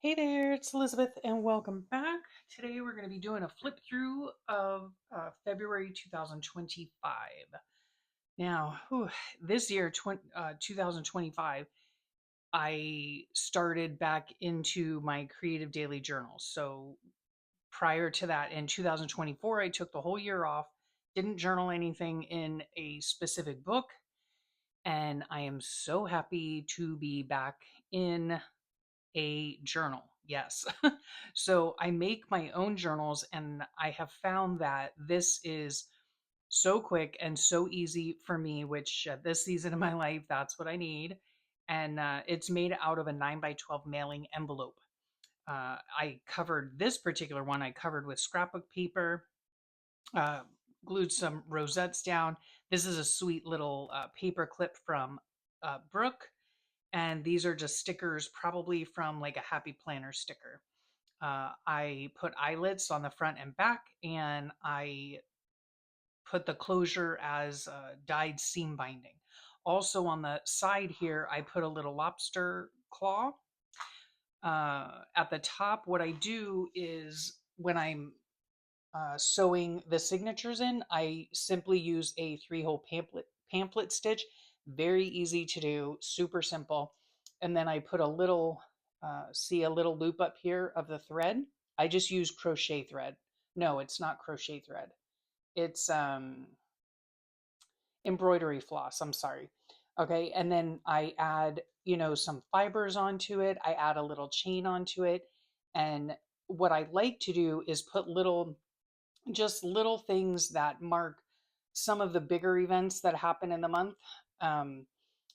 Hey there, it's Elizabeth, and welcome back. Today we're going to be doing a flip through of February 2025. Now, this year, 2025, I started back into my creative daily journal. So prior to that, in 2024, I took the whole year off, didn't journal anything in a specific book, and I am so happy to be back in a journal. Yes. So I make my own journals, and I have found that this is so quick and so easy for me, which at this season of my life, that's what I need. And it's made out of a 9 by 12 mailing envelope. I covered this particular one, I covered with scrapbook paper, uh, glued some rosettes down. This is a sweet little paper clip from Brooke, and these are just stickers, probably from like a Happy Planner sticker. I put eyelets on the front and back, and I put the closure as dyed seam binding. Also on the side here, I put a little lobster claw. At the top, what I do is when I'm sewing the signatures in, I simply use a three-hole pamphlet stitch. Very easy to do, super simple. And then I put a little, see a little loop up here of the thread. I just use crochet thread. No, it's not crochet thread. It's embroidery floss. I'm sorry. Okay, and then I add, some fibers onto it. I add a little chain onto it, and what I like to do is put just little things that mark some of the bigger events that happen in the month. Um,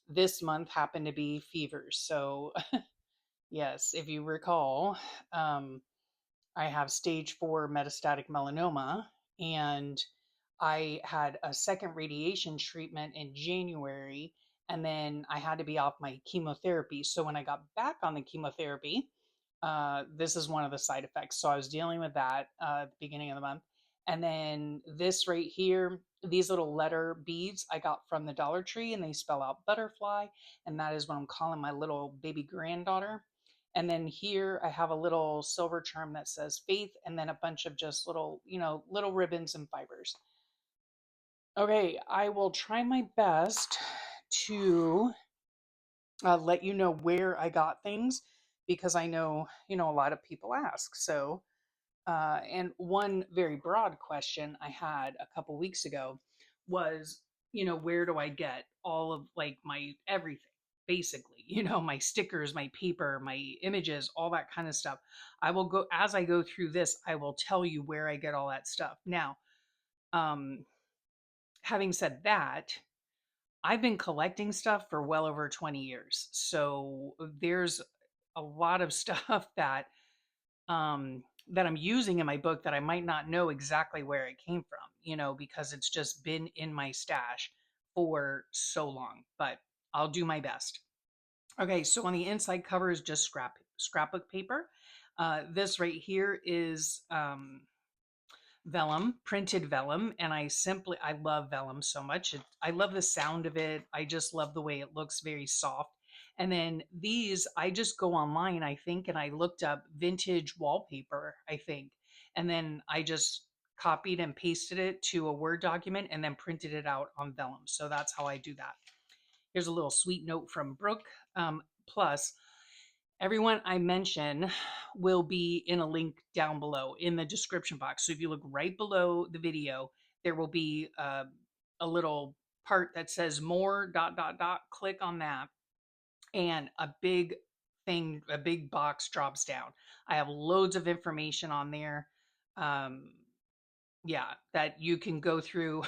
this month happened to be fevers. So, yes, if you recall, um, I have stage 4 metastatic melanoma, and I had a second radiation treatment in January, and then I had to be off my chemotherapy. So, when I got back on the chemotherapy, this is one of the side effects. So I was dealing with that at the beginning of the month. And then this right here, these little letter beads I got from the Dollar Tree, and they spell out butterfly. And that is what I'm calling my little baby granddaughter. And then here I have a little silver charm that says faith, and then a bunch of just little, little ribbons and fibers. Okay, I will try my best to let you know where I got things, because I know, a lot of people ask. So, and one very broad question I had a couple weeks ago was, where do I get all of like my everything? Basically, my stickers, my paper, my images, all that kind of stuff. I will go as I go through this, I will tell you where I get all that stuff. Now, um, having said that, I've been collecting stuff for well over 20 years. So there's a lot of stuff that I'm using in my book that I might not know exactly where it came from, because it's just been in my stash for so long, but I'll do my best. Okay, so on the inside cover is just scrapbook paper. This right here is vellum, printed vellum, and I love vellum so much. I love the sound of it. I just love the way it looks, very soft. And then these, I just go online, I think, and I looked up vintage wallpaper, I think. And then I just copied and pasted it to a Word document and then printed it out on vellum. So that's how I do that. Here's a little sweet note from Brooke. Plus, everyone I mention will be in a link down below in the description box. So if you look right below the video, there will be a little part that says more dot dot dot. Click on that, and a big box drops down. I have loads of information on there. Um, yeah, that you can go through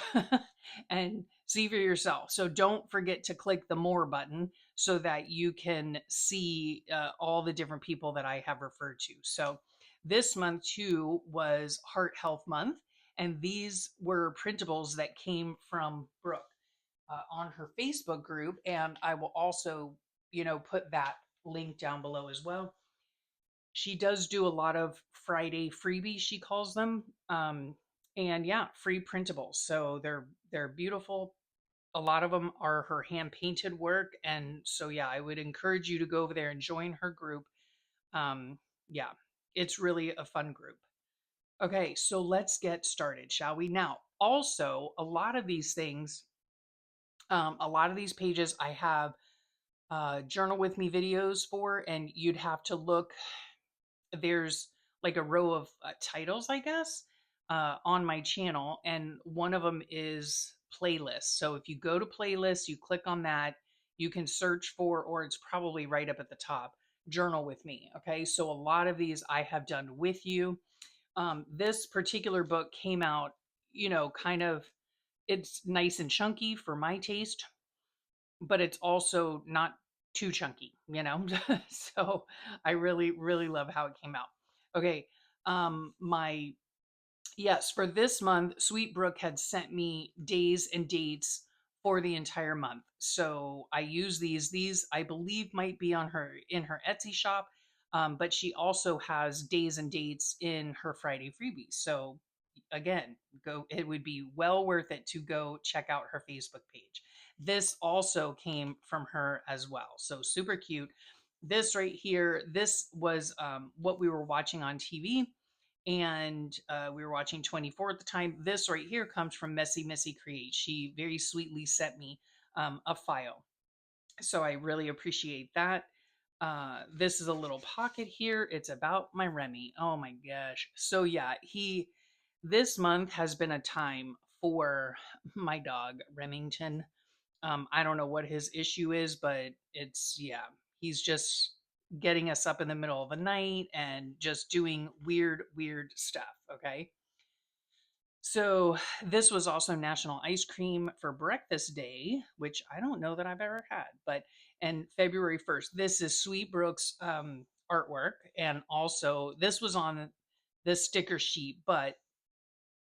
and see for yourself. So don't forget to click the more button so that you can see all the different people that I have referred to. So this month too was Heart Health Month, and these were printables that came from Brooke on her Facebook group, and I will also, put that link down below as well. She does do a lot of Friday freebies, she calls them. And yeah, free printables. So they're beautiful. A lot of them are her hand painted work, and so yeah, I would encourage you to go over there and join her group. Um, yeah, it's really a fun group. Okay, so let's get started, shall we? Now, also, a lot of these things, a lot of these pages I have journal with me videos for, and you'd have to look. There's like a row of titles, I guess, on my channel, and one of them is playlists. So if you go to playlists, you click on that, you can search for, or it's probably right up at the top, journal with me. Okay, so a lot of these I have done with you. This particular book came out, kind of, it's nice and chunky for my taste, but it's also not too chunky. So I really, really love how it came out. Okay. My Yes, for this month, Sweet Brook had sent me days and dates for the entire month. So I use these. These I believe might be on her in her Etsy shop, but she also has days and dates in her Friday freebies. So again, go. It would be well worth it to go check out her Facebook page. This also came from her as well. So super cute. This right here, this was what we were watching on TV, and we were watching 24 at the time. This right here comes from Messy Missy Create. She very sweetly sent me a file, so I really appreciate that. This is a little pocket here. It's about my Remy. Oh my gosh. So yeah, this month has been a time for my dog Remington. I don't know what his issue is, but yeah, he's just getting us up in the middle of the night and just doing weird, weird stuff. Okay. So this was also National Ice Cream for Breakfast Day, which I don't know that I've ever had, but and February 1st. This is Sweet Brooks artwork. And also this was on this sticker sheet, but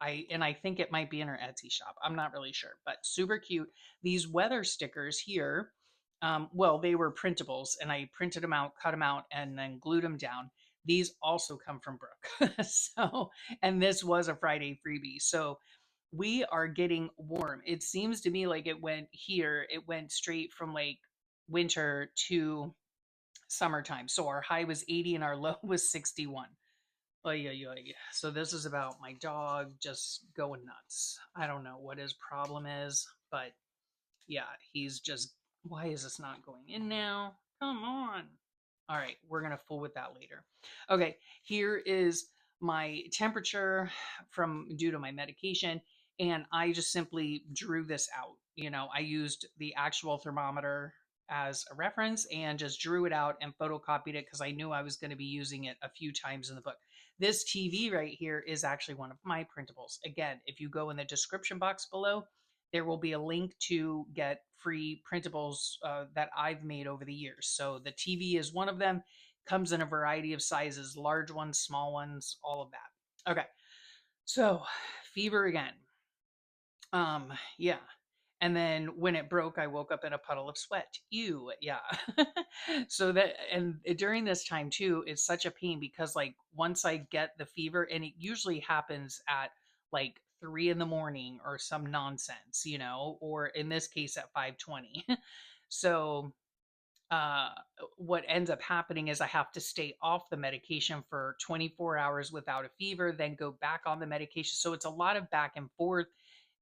I think it might be in her Etsy shop. I'm not really sure, but super cute. These weather stickers here, well, they were printables, and I printed them out, cut them out, and then glued them down. These also come from Brooke. So, and this was a Friday freebie. So we are getting warm. It seems to me like it went straight from like winter to summertime. So our high was 80 and our low was 61. Oy, oy, oy. So this is about my dog just going nuts. I don't know what his problem is, but yeah, he's just. Why is this not going in now? Come on. All right, we're gonna fool with that later. Okay, here is my temperature from due to my medication, and I just simply drew this out. I used the actual thermometer as a reference and just drew it out and photocopied it because I knew I was going to be using it a few times in the book. This TV right here is actually one of my printables. Again, if you go in the description box below, there will be a link to get free printables that I've made over the years. So the TV is one of them, comes in a variety of sizes, large ones, small ones, all of that. Okay. So fever again. Yeah. And then when it broke, I woke up in a puddle of sweat. Ew, yeah. So that, and during this time too, it's such a pain because like once I get the fever, and it usually happens at like 3 in the morning or some nonsense, or in this case at 5:20. So uh what ends up happening is I have to stay off the medication for 24 hours without a fever, then go back on the medication. So it's a lot of back and forth,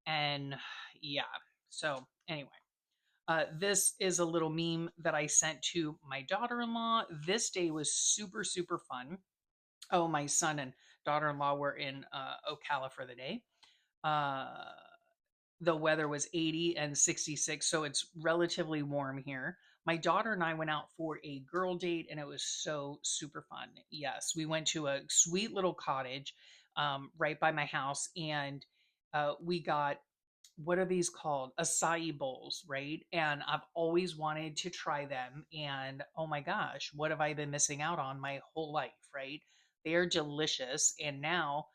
and yeah. So anyway, this is a little meme that I sent to my daughter-in-law. This day was super, super fun. Oh, my son and daughter-in-law were in Ocala for the day. Uh, the weather was 80 and 66, so it's relatively warm here. My daughter and I went out for a girl date, and it was so super fun. Yes, we went to a sweet little cottage right by my house, and we got, what are these called? Acai bowls, right? And I've always wanted to try them. And oh my gosh, what have I been missing out on my whole life, right? They're delicious. And now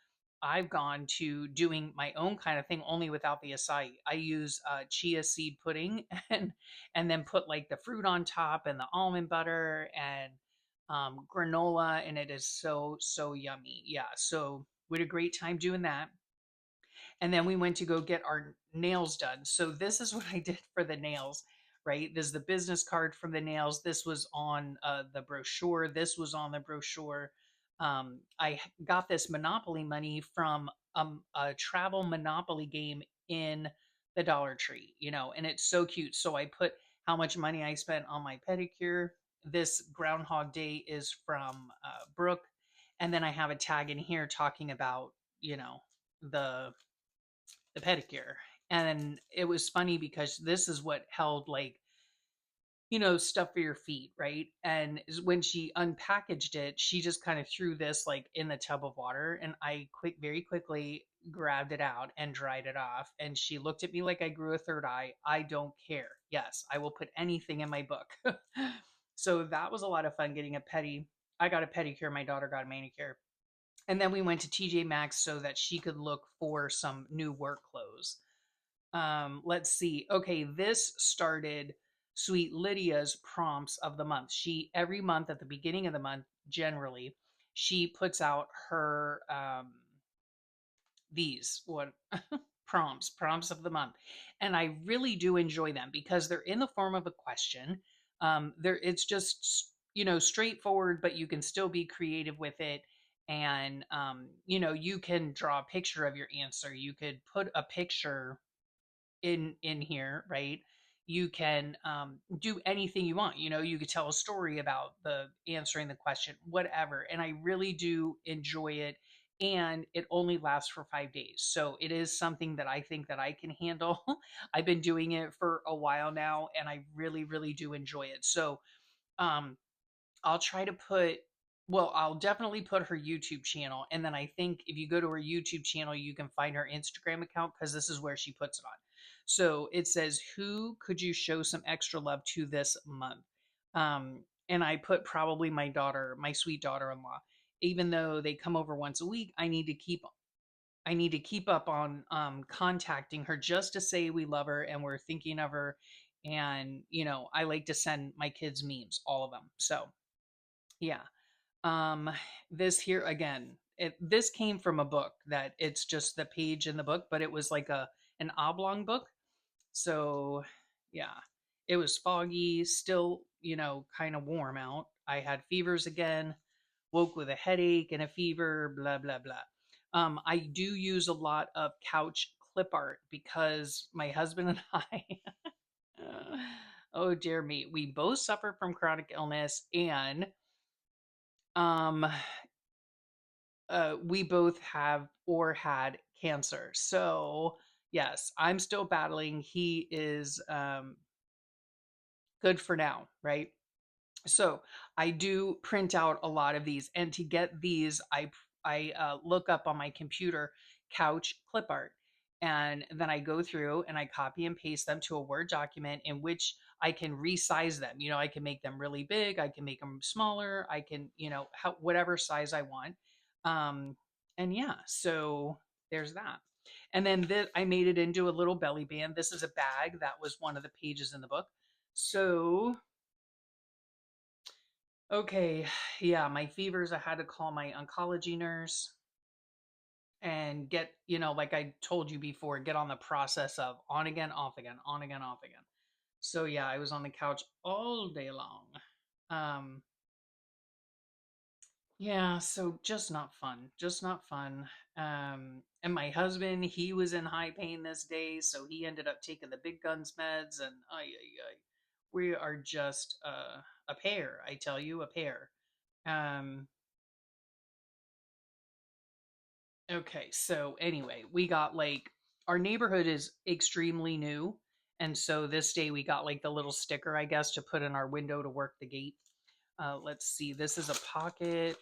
I've gone to doing my own kind of thing, only without the acai. I use chia seed pudding and then put like the fruit on top and the almond butter and granola, and it is so so yummy. Yeah, so we had a great time doing that. And then we went to go get our nails done. So this is what I did for the nails. right? This is the business card from the nails. This was on the brochure. This was on the brochure. Got this Monopoly money from a travel Monopoly game in the Dollar Tree, and it's so cute. So I put how much money I spent on my pedicure. This Groundhog Day is from Brooke. And then I have a tag in here talking about, the pedicure. And it was funny because this is what held like, stuff for your feet, right? And when she unpackaged it, she just kind of threw this like in the tub of water, and I very quickly grabbed it out and dried it off. And she looked at me like I grew a third eye. I don't care. Yes, I will put anything in my book. So that was a lot of fun getting a pedi. I got a pedicure. My daughter got a manicure. And then we went to TJ Maxx so that she could look for some new work clothes. Let's see. Okay, this started Sweet Lydia's prompts of the month. She every month at the beginning of the month, generally, she puts out her these what prompts of the month, and I really do enjoy them because they're in the form of a question. There it's just straightforward, but you can still be creative with it. And you can draw a picture of your answer. You could put a picture in here, right? You can do anything you want. You could tell a story about the answering the question, whatever. And I really do enjoy it. And it only lasts for 5 days, so it is something that I think that I can handle. I've been doing it for a while now, and I really, really do enjoy it. So um, I'll try to put well, I'll definitely put her YouTube channel, and then I think if you go to her YouTube channel, you can find her Instagram account because this is where she puts it on. So it says, "Who could you show some extra love to this month?" And I put probably my daughter, my sweet daughter-in-law. Even though they come over once a week, I need to keep up on contacting her just to say we love her and we're thinking of her. And I like to send my kids memes, all of them. So yeah. Um, this here again, this came from a book that it's just the page in the book, but it was like an oblong book. So yeah, it was foggy, still, kind of warm out. I had fevers again, woke with a headache and a fever, blah, blah, blah. I do use a lot of couch clip art because my husband and I, oh dear me, we both suffer from chronic illness, and um we both have or had cancer. So, yes, I'm still battling. He is good for now, right? So, I do print out a lot of these, and to get these, I look up on my computer couch clip art, and then I go through and I copy and paste them to a Word document in which I can resize them. I can make them really big, I can make them smaller, I can, whatever size I want. Um, and yeah, so there's that. And then I made it into a little belly band. This is a bag that was one of the pages in the book. So okay, yeah, my fevers, I had to call my oncology nurse and get, like I told you before, get on the process of on again, off again, on again, off again. So yeah, I was on the couch all day long. Um, yeah, so just not fun, just not fun. And my husband, he was in high pain this day, so he ended up taking the big guns meds, and we are just a pair, I tell you, a pair. Um, Okay, so anyway, we got like our neighborhood is extremely new. And so this day we got like the little sticker, I guess, to put in our window to work the gate. Let's see, this is a pocket.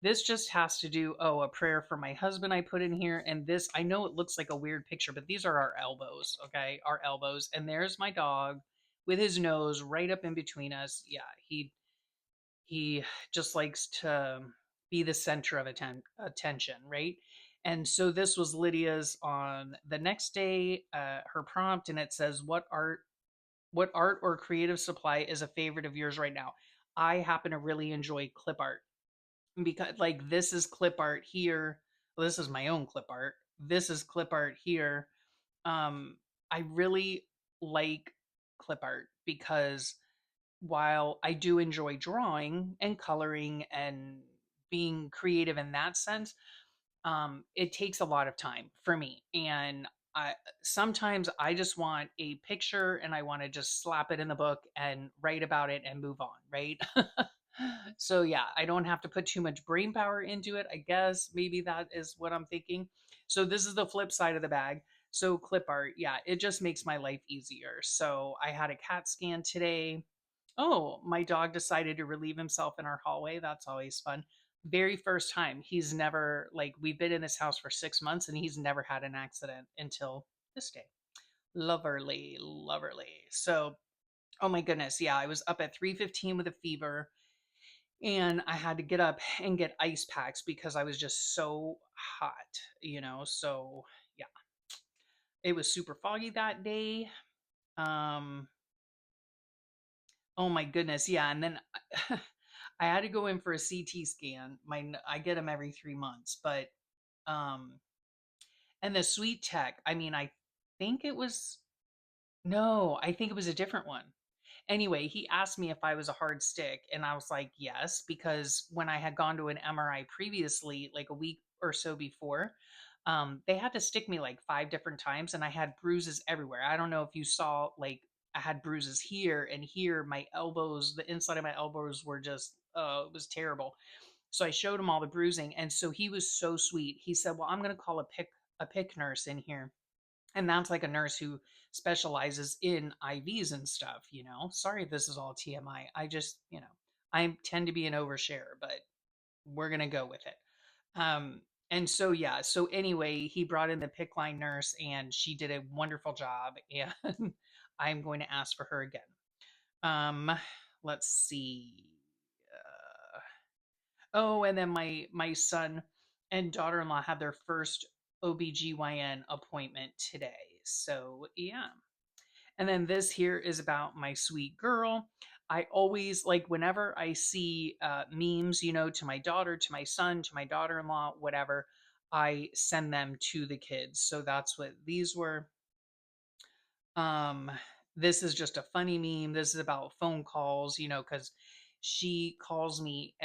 This just has to do, oh, a prayer for my husband I put in here. And this, I know it looks like a weird picture, but these are our elbows, okay? Our elbows. And there's my dog with his nose right up in between us. Yeah, he just likes to be the center of attention, right? And so this was Lydia's on the next day, her prompt, and it says, what art or creative supply is a favorite of yours right now?" I happen to really enjoy clip art because, like, this is clip art here. Well, this is my own clip art. This is clip art here. Um, I really like. clip art because while I do enjoy drawing and coloring and being creative in that sense, it takes a lot of time for me. And I sometimes I just want a picture and I want to just slap it in the book and write about it and move on, right? So yeah, I don't have to put too much brain power into it. I guess maybe that is what I'm thinking. So this is the flip side of the bag. So clip art, yeah, it just makes my life easier. So I had a CAT scan today. Oh, my dog decided to relieve himself in our hallway. That's always fun. Very first time. He's never, like, we've been in this house for 6 months and he's never had an accident until this day. Loverly, loverly. So, oh my goodness. Yeah, I was up at 3:15 with a fever and I had to get up and get ice packs because I was just so hot, you know. So, yeah, it was super foggy that day. Um, oh my goodness, yeah, and then I had to go in for a CT scan. I get them every 3 months, but um and the sweet tech, I mean, I think it was no, I think it was a different one. Anyway, he asked me if I was a hard stick, and I was like, yes, because when I had gone to an MRI previously, like a week or so before, they had to stick me like 5 different times, and I had bruises everywhere. I don't know if you saw, like, I had bruises here and here. My elbows, the inside of my elbows were just, it was terrible. So I showed him all the bruising, and so he was so sweet. He said, "Well, I'm going to call a pick nurse in here." And that's like a nurse who specializes in IVs and stuff, you know. Sorry if this is all TMI. I just, I tend to be an overshare, but we're going to go with it. And so yeah, so anyway, he brought in the pick line nurse and she did a wonderful job and I'm going to ask for her again. Um let's see. Oh, and then my son and daughter-in-law had their first OBGYN appointment today. So, yeah. And then this here is about my sweet girl. I always like whenever I see memes, to my daughter, to my son, to my daughter in law, whatever, I send them to the kids. So that's what these were. Um, this is just a funny meme. This is about phone calls, because she calls me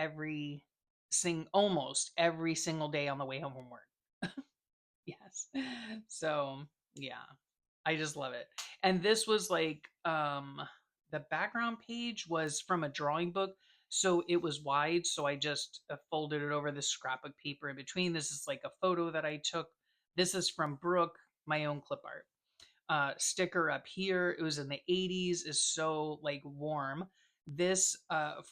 almost every single day on the way home from work. Yes. So yeah, I just love it. And this was like the background page was from a drawing book. So it was wide. So I just folded it over the scrapbook paper in between. This is like a photo that I took. This is from Brooke, my own clip art sticker up here. It was in the 80s, is so like warm. This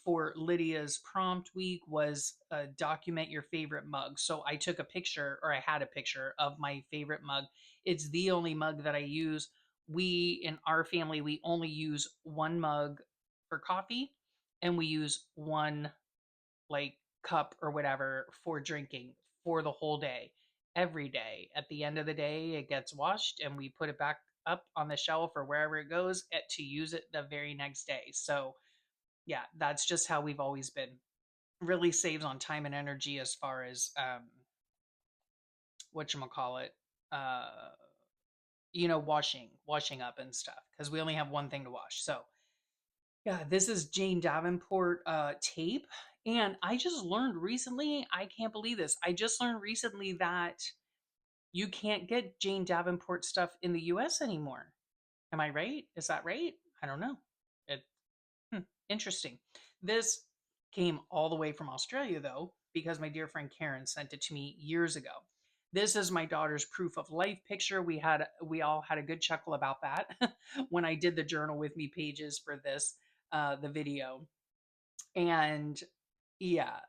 for Lydia's prompt week was document your favorite mug. So I took a picture, or I had a picture of my favorite mug. It's the only mug that I use. We in our family, we only use one mug for coffee, and we use one like cup or whatever for drinking for the whole day. Every day. At the end of the day, it gets washed and we put it back up on the shelf or wherever it goes to use it the very next day. So, yeah, that's just how we've always been. Really saves on time and energy as far as whatchamacallit, uh, washing up and stuff because we only have one thing to wash. So, yeah, this is Jane Davenport tape. And I just learned recently, I can't believe this. I just learned recently that you can't get Jane Davenport stuff in the US anymore. Am I right? Is that right? I don't know. It interesting. This came all the way from Australia though, because my dear friend Karen sent it to me years ago. This is my daughter's proof of life picture. We all had a good chuckle about that when I did the journal with me pages for this the video. And yeah.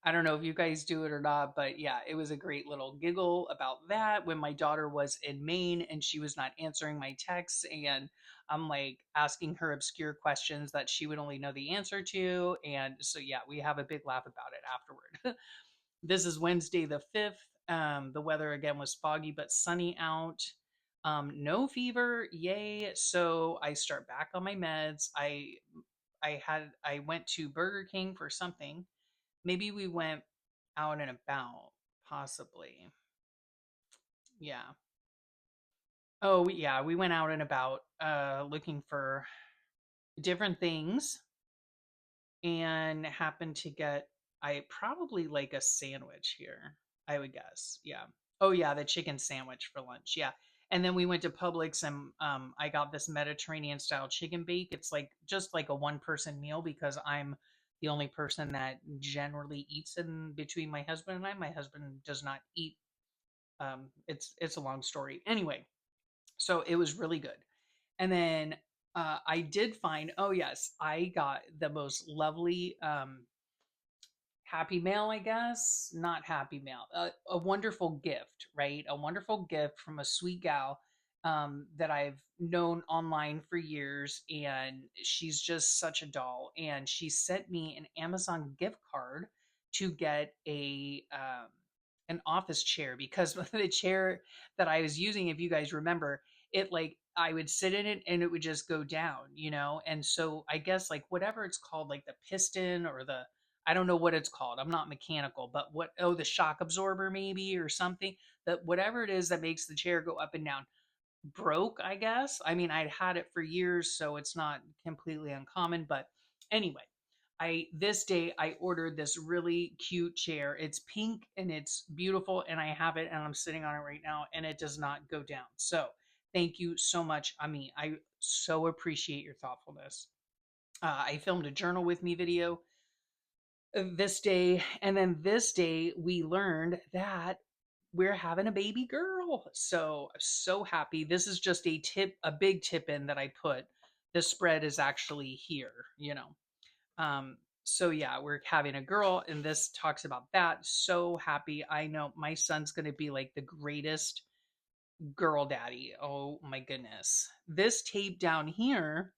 I don't know if you guys do it or not, but yeah, it was a great little giggle about that when my daughter was in Maine and she was not answering my texts. And I'm like asking her obscure questions that she would only know the answer to. And so, yeah, we have a big laugh about it afterward. This is Wednesday the 5th. The weather again was foggy but sunny out. No fever, yay. So I start back on my meds. I went to Burger King for something. Maybe we went out and about, possibly. Yeah. Oh, yeah, we went out and about looking for different things and happened to get I probably like a sandwich here, I would guess. Yeah. Oh yeah, the chicken sandwich for lunch. Yeah. And then we went to Publix and I got this Mediterranean style chicken bake. It's like just like a one person meal because I'm the only person that generally eats in between my husband and I. My husband does not eat. It's a long story. Anyway, so it was really good. And then I did find, oh yes, I got the most lovely Happy Mail, I guess. Not Happy Mail. A wonderful gift, right? A wonderful gift from a sweet gal that I've known online for years. And she's just such a doll. And she sent me an Amazon gift card to get an office chair because the chair that I was using, if you guys remember, it like I would sit in it and it would just go down, you know? And so I guess like whatever it's called, like the piston or the I don't know what it's called. I'm not mechanical, but what oh the shock absorber maybe or something that whatever it is that makes the chair go up and down broke, I guess. I mean, I'd had it for years, so it's not completely uncommon, but anyway, I this day I ordered this really cute chair. It's pink and it's beautiful and I have it and I'm sitting on it right now and it does not go down. So, thank you so much. I mean, I so appreciate your thoughtfulness. I filmed a journal with me video this day and then this day we learned that we're having a baby girl, so I'm so happy. This is just a big tip in that I put. The spread is actually here, you know. So yeah, we're having a girl and this talks about that. So happy. I know my son's going to be like the greatest girl daddy. Oh my goodness. This tape down here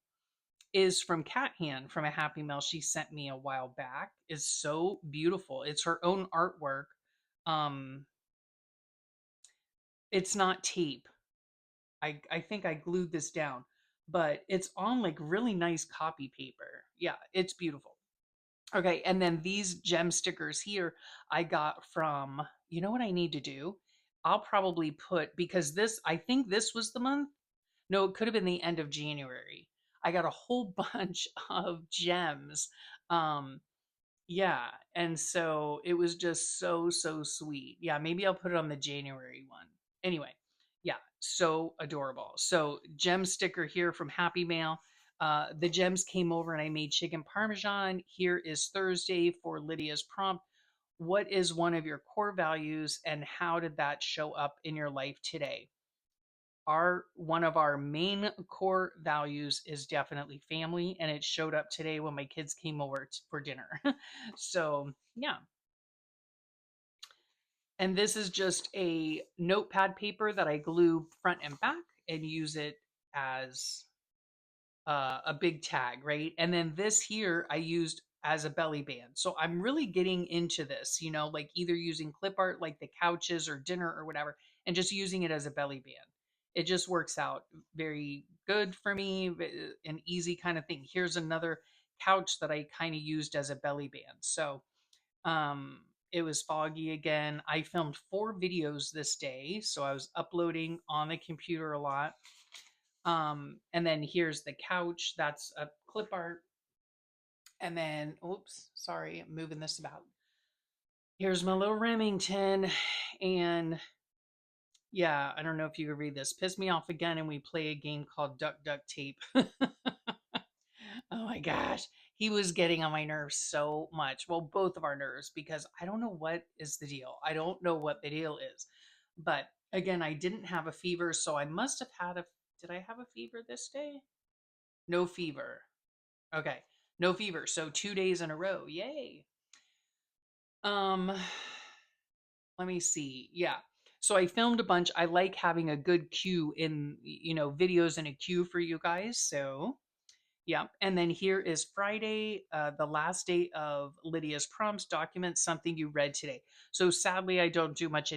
is from Cat Hand from a Happy Mail she sent me a while back. Is so beautiful. It's her own artwork. Um, it's not tape. I think I glued this down, but it's on like really nice copy paper. Yeah, it's beautiful. Okay, and then these gem stickers here I got from. You know what I need to do? I'll probably put because this I think this was the month. No, it could have been the end of January. I got a whole bunch of gems. Um, yeah, and so it was just so, so sweet. Yeah, maybe I'll put it on the January one. Anyway, yeah, so adorable. So, gem sticker here from Happy Mail. The gems came over and I made chicken parmesan. Here is Thursday for Lydia's prompt. What is one of your core values and how did that show up in your life today? Our one of our main core values is definitely family and it showed up today when my kids came over for dinner. So yeah, and this is just a notepad paper that I glue front and back and use it as a big tag, right? And then this here I used as a belly band. So I'm really getting into this, you know, like either using clip art like the couches or dinner or whatever, and just using it as a belly band. It just works out very good for me, an easy kind of thing. Here's another couch that I kind of used as a belly band. So it was foggy again. I filmed 4 videos this day, so I was uploading on the computer a lot. And then here's the couch. That's a clip art. And then, oops, sorry, I'm moving this about. Here's my little Remington. And yeah, I don't know if you could read this. Piss me off again, and we play a game called Duck Duck Tape. Oh my gosh. He was getting on my nerves so much. Well, both of our nerves, because I don't know what is the deal. I don't know what the deal is. But again, I didn't have a fever, so I must have had a. Did I have a fever this day? No fever. Okay. No fever. So 2 days in a row. Yay. Um, let me see. Yeah. So I filmed a bunch. I like having a good cue in, videos and a cue for you guys. So yeah. And then here is Friday, the last day of Lydia's prompts. Document something you read today. So sadly, I don't do much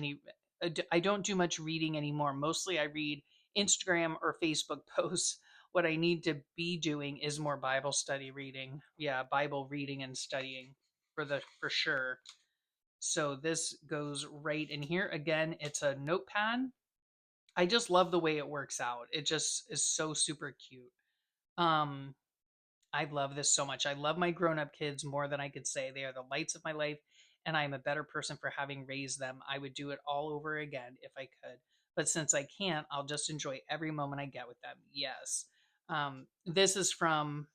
reading anymore. Mostly I read Instagram or Facebook posts. What I need to be doing is more Bible study reading. Yeah, Bible reading and studying for sure. So this goes right in here. Again, it's a notepad. I just love the way it works out. It just is so super cute. Um, I love this so much. I love my grown-up kids more than I could say. They are the lights of my life, and I am a better person for having raised them. I would do it all over again if I could. But since I can't, I'll just enjoy every moment I get with them. Yes. This is from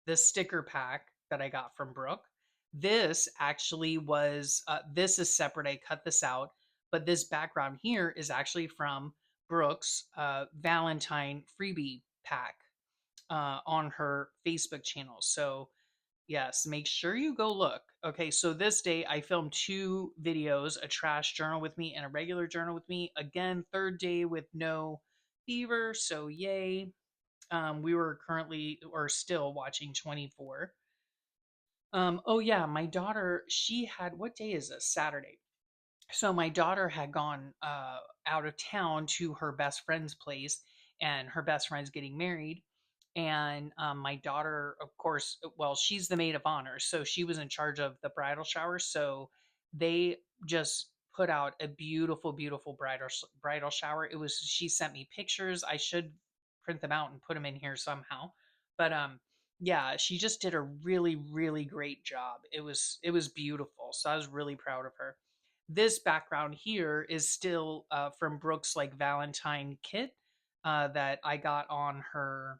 the sticker pack that I got from Brooke. This actually was, this is separate. I cut this out, but this background here is actually from Brooke's Valentine freebie pack on her Facebook channel. So, yes, make sure you go look. Okay, so this day I filmed two videos, a trash journal with me and a regular journal with me. Again, third day with no fever, so yay. We were currently or still watching 24. Oh yeah, my daughter, she had, what day is this? Saturday. So my daughter had gone out of town to her best friend's place, and her best friend's getting married. And my daughter, of course, well, she's the maid of honor, so she was in charge of the bridal shower. So they just put out a beautiful, beautiful bridal shower. It was, she sent me pictures. I should print them out and put them in here somehow. But yeah, she just did a really, really great job. It was beautiful. So I was really proud of her. This background here is still from Brooke's like Valentine kit that I got on her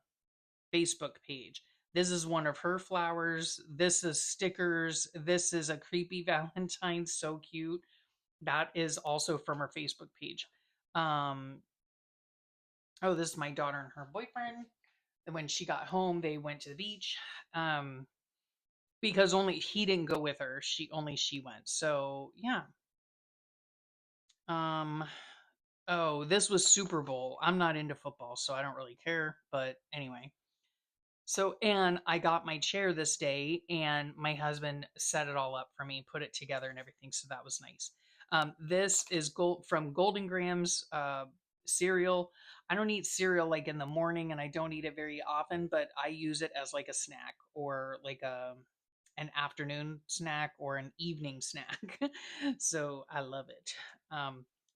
Facebook page. This is one of her flowers. This is stickers. This is a creepy Valentine, so cute. That is also from her Facebook page. Um, oh, this is my daughter and her boyfriend. And when she got home, they went to the beach. Um, because only he didn't go with her. She went. So yeah. Um, oh, this was Super Bowl. I'm not into football, so I don't really care. But anyway. So, and I got my chair this day, and my husband set it all up for me, put it together and everything. So that was nice. This is from Golden Grams cereal. I don't eat cereal like in the morning, and I don't eat it very often, but I use it as like a snack or like an afternoon snack or an evening snack. So I love it.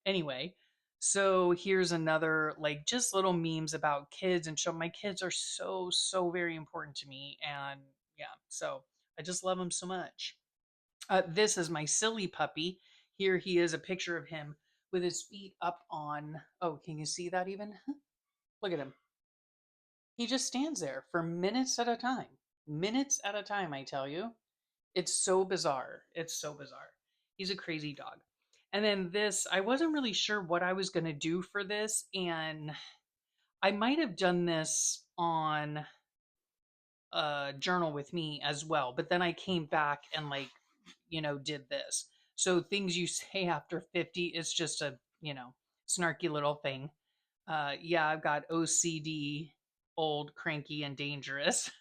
Anyway, so here's another like just little memes about kids and show my kids are so so very important to me, and yeah, so I just love them so much. This is my silly puppy. Here he is, a picture of him with his feet up on, oh, can you see that even? Look at him. He just stands there for minutes at a time. Minutes at a time, I tell you. It's so bizarre. It's so bizarre. He's a crazy dog. And then this, I wasn't really sure what I was going to do for this. And I might have done this on a journal with me as well. But then I came back and, like, did this. So things you say after 50, it's just a, snarky little thing. Yeah, I've got OCD, old, cranky, and dangerous.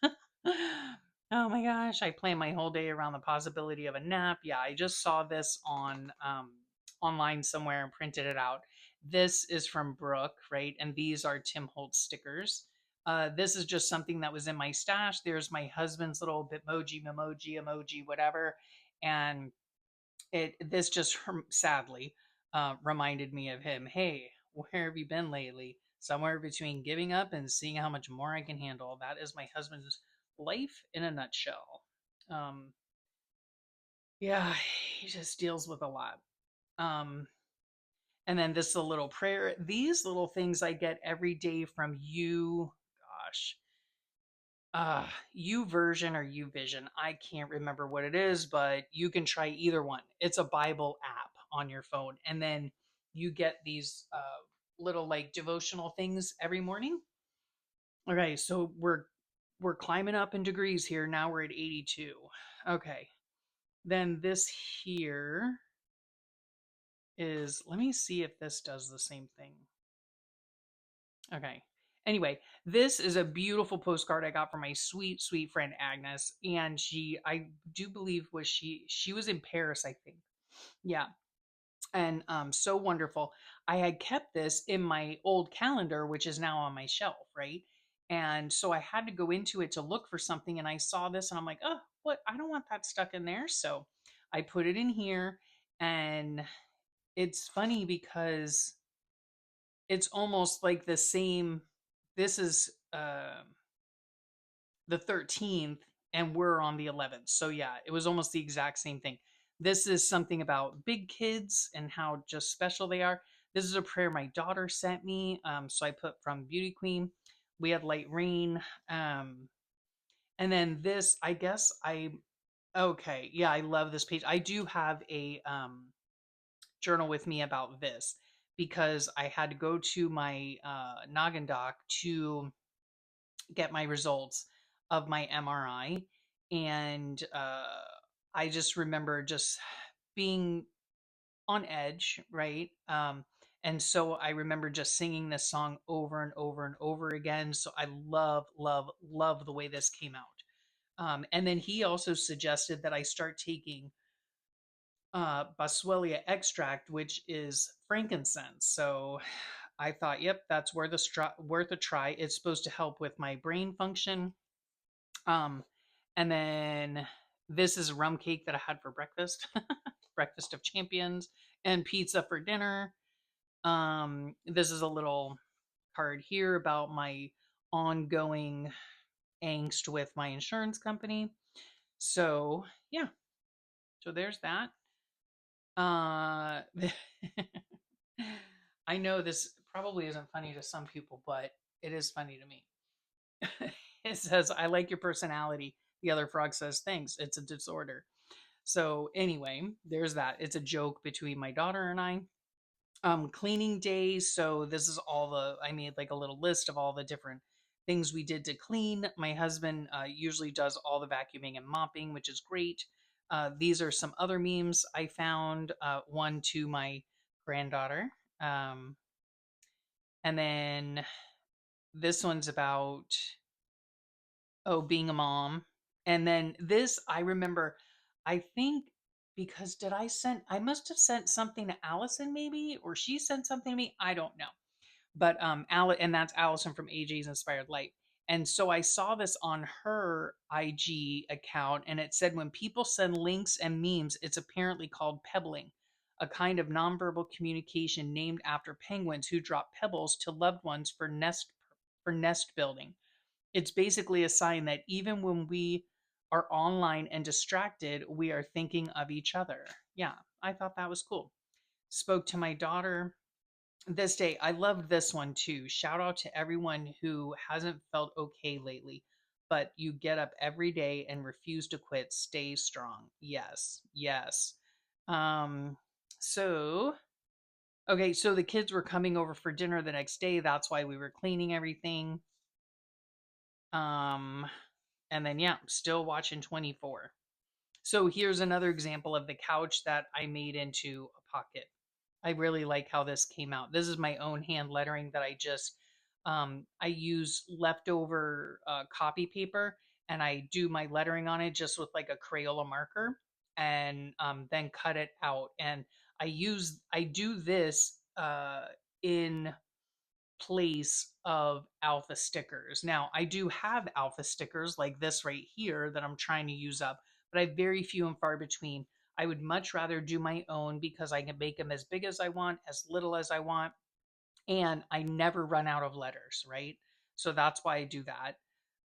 Oh my gosh, I plan my whole day around the possibility of a nap. Yeah, I just saw this on online somewhere and printed it out. This is from Brooke, right? And these are Tim Holtz stickers. This is just something that was in my stash. There's my husband's little Bitmoji, Memoji, emoji, whatever. And this just sadly reminded me of him. Hey, where have you been lately? Somewhere between giving up and seeing how much more I can handle. That is my husband's life in a nutshell. Um, yeah, he just deals with a lot. Um, and then this little prayer. These little things I get every day from you. Gosh, you version or you vision. I can't remember what it is, but you can try either one. It's a Bible app on your phone, and then you get these little like devotional things every morning. Okay, so we're climbing up in degrees here. Now we're at 82. Okay. Then this here is, let me see if this does the same thing. Okay. Anyway, this is a beautiful postcard I got from my sweet, sweet friend Agnes. And I do believe she was in Paris, I think. Yeah. And so wonderful. I had kept this in my old calendar, which is now on my shelf, right? And so I had to go into it to look for something. And I saw this and I'm like, oh, what? I don't want that stuck in there. So I put it in here. And it's funny because it's almost like the same. This is the 13th and we're on the 11th. So yeah, it was almost the exact same thing. This is something about big kids and how just special they are. This is a prayer my daughter sent me. So I put from Beauty Queen. We had light rain. Um, and then this, I guess okay. Yeah, I love this page. I do have a journal with me about this because I had to go to my noggin doc to get my results of my MRI. And I just remember just being on edge, right? And so I remember just singing this song over and over and over again. So I love, love, love the way this came out. And then he also suggested that I start taking boswellia extract, which is frankincense. So I thought, yep, that's worth a try. It's supposed to help with my brain function. Um, and then this is a rum cake that I had for breakfast, breakfast of champions, and pizza for dinner. This is a little card here about my ongoing angst with my insurance company. So yeah, so there's that. Uh, I know this probably isn't funny to some people, but it is funny to me. It says, I like your personality. The other frog says, thanks. It's a disorder. So, anyway, there's that. It's a joke between my daughter and I. Cleaning day. So, this is I made like a little list of all the different things we did to clean. My husband usually does all the vacuuming and mopping, which is great. These are some other memes I found. One to my granddaughter. Um, and then this one's about being a mom. And then this, I remember, I think because I must have sent something to Allison maybe, or she sent something to me. I don't know. But and that's Allison from AJ's Inspired Life. And so I saw this on her IG account, and it said when people send links and memes, it's apparently called pebbling, a kind of nonverbal communication named after penguins who drop pebbles to loved ones for nest building. It's basically a sign that even when we are online and distracted, we are thinking of each other. Yeah, I thought that was cool. Spoke to my daughter this day. I loved this one too. Shout out to everyone who hasn't felt okay lately, but you get up every day and refuse to quit. Stay strong. Yes, yes. Um, so okay, so the kids were coming over for dinner the next day. That's why we were cleaning everything. Um, and then yeah, still watching 24. So here's another example of the couch that I made into a pocket. I really like how this came out. This is my own hand lettering that I use leftover copy paper and I do my lettering on it just with like a Crayola marker and then cut it out. And I do this in place of alpha stickers. Now, I do have alpha stickers like this right here that I'm trying to use up, but I have very few and far between. I would much rather do my own because I can make them as big as I want, as little as I want, and I never run out of letters, right? So that's why I do that.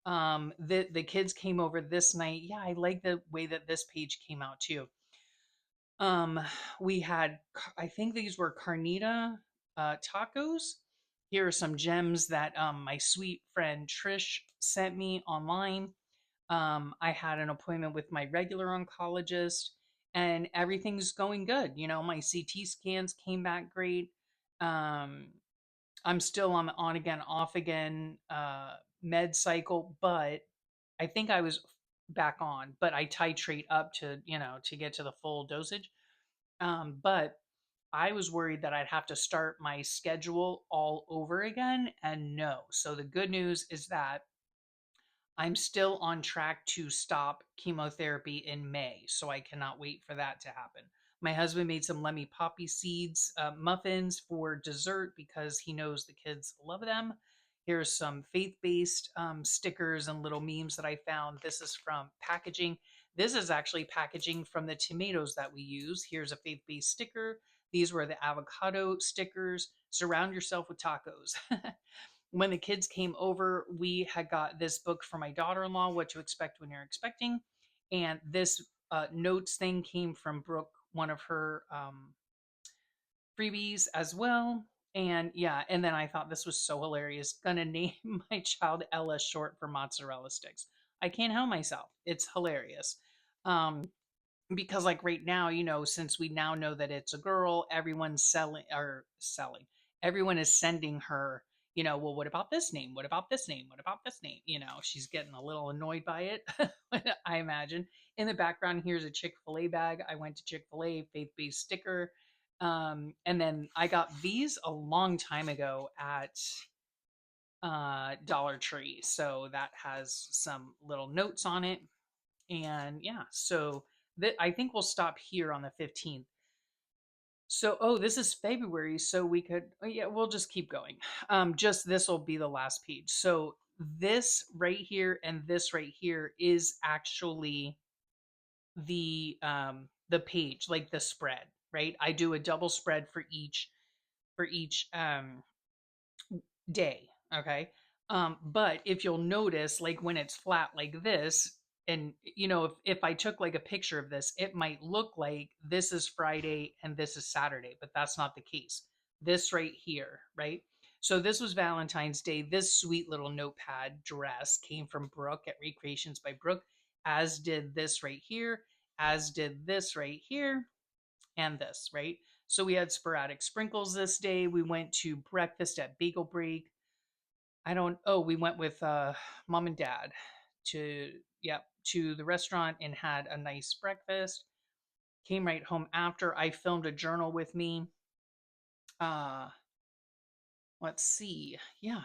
The kids came over this night. Yeah, I like the way that this page came out too. Um, we had, I think these were carnita tacos. Here are some gems that my sweet friend Trish sent me online. I had an appointment with my regular oncologist, and everything's going good. You know, my CT scans came back great. Um, I'm still on again, off again med cycle, but I think I was back on, but I titrate up to, to get to the full dosage. But I was worried that I'd have to start my schedule all over again, and no. So the good news is that I'm still on track to stop chemotherapy in May, so I cannot wait for that to happen. My husband made some lemmy poppy seeds muffins for dessert because he knows the kids love them. Here's some faith based stickers and little memes that I found. This is from packaging. This is actually packaging from the tomatoes that we use. Here's a faith based sticker. These were the avocado stickers. Surround yourself with tacos. When the kids came over, we had got this book for my daughter-in-law, What to Expect When You're Expecting, and this notes thing came from Brooke, one of her freebies as well. And yeah, and then I thought this was so hilarious. Gonna name my child Ella, short for mozzarella sticks. I can't help myself. It's hilarious. Um, because like right now, since we now know that it's a girl, everyone's selling. Everyone is sending her, well, what about this name? What about this name? What about this name? She's getting a little annoyed by it, I imagine. In the background, here's a Chick-fil-A bag. I went to Chick-fil-A, faith-based sticker. And then I got these a long time ago at Dollar Tree. So that has some little notes on it. And yeah, so that I think we'll stop here on the 15th. So, oh, this is February, so we could, oh, yeah, we'll just keep going. Just this will be the last page. So, this right here and this right here is actually the page, like the spread, right? I do a double spread for each day. Okay. But if you'll notice, like when it's flat like this, and if I took like a picture of this, it might look like this is Friday and this is Saturday, but that's not the case. This right here, right? So this was Valentine's Day. This sweet little notepad dress came from Brooke at Recreations by Brooke, as did this right here, as did this right here, and this, right? So we had sporadic sprinkles this day. We went to breakfast at Bagel Break. We went with mom and dad to, yeah, to the restaurant and had a nice breakfast. Came right home after. I filmed a journal with me. Uh, let's see. Yeah,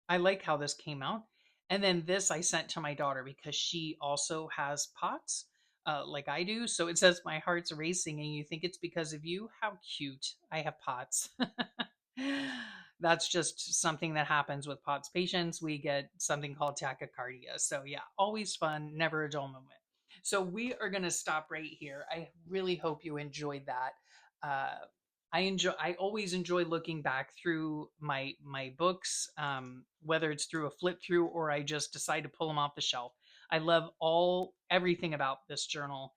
I like how this came out. And then this I sent to my daughter because she also has POTS, like I do. So it says, "My heart's racing," and you think it's because of you. How cute. I have POTS. That's just something that happens with POTS patients. We get something called tachycardia. So yeah, always fun, never a dull moment. So we are going to stop right here. I really hope you enjoyed that. Uh, I always enjoy looking back through my books, whether it's through a flip through or I just decide to pull them off the shelf. I love everything about this journal.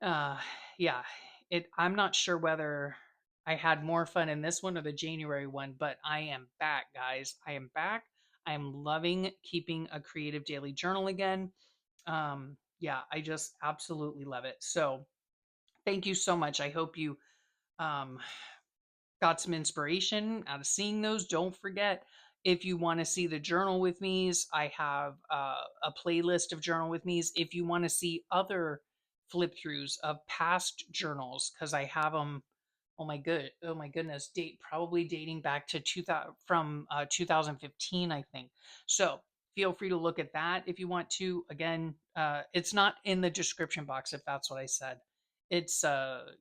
uh yeah, I'm not sure whether I had more fun in this one or the January one, but I am back, guys. I am back. I'm loving keeping a creative daily journal again. Yeah, I just absolutely love it. So thank you so much. I hope you um got some inspiration out of seeing those. Don't forget, if you want to see the journal with me's, I have a playlist of journal with me's. If you want to see other flip throughs of past journals, because I have them. Oh my goodness, probably dating back to 2000, from 2015, I think. So feel free to look at that if you want to. Again, it's not in the description box if that's what I said. It's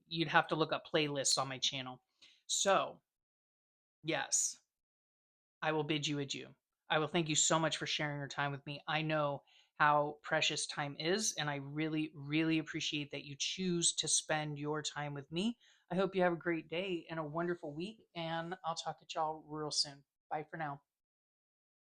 you'd have to look up playlists on my channel. So, yes, I will bid you adieu. I will thank you so much for sharing your time with me. I know how precious time is, and I really, really appreciate that you choose to spend your time with me. I hope you have a great day and a wonderful week, and I'll talk to y'all real soon. Bye for now.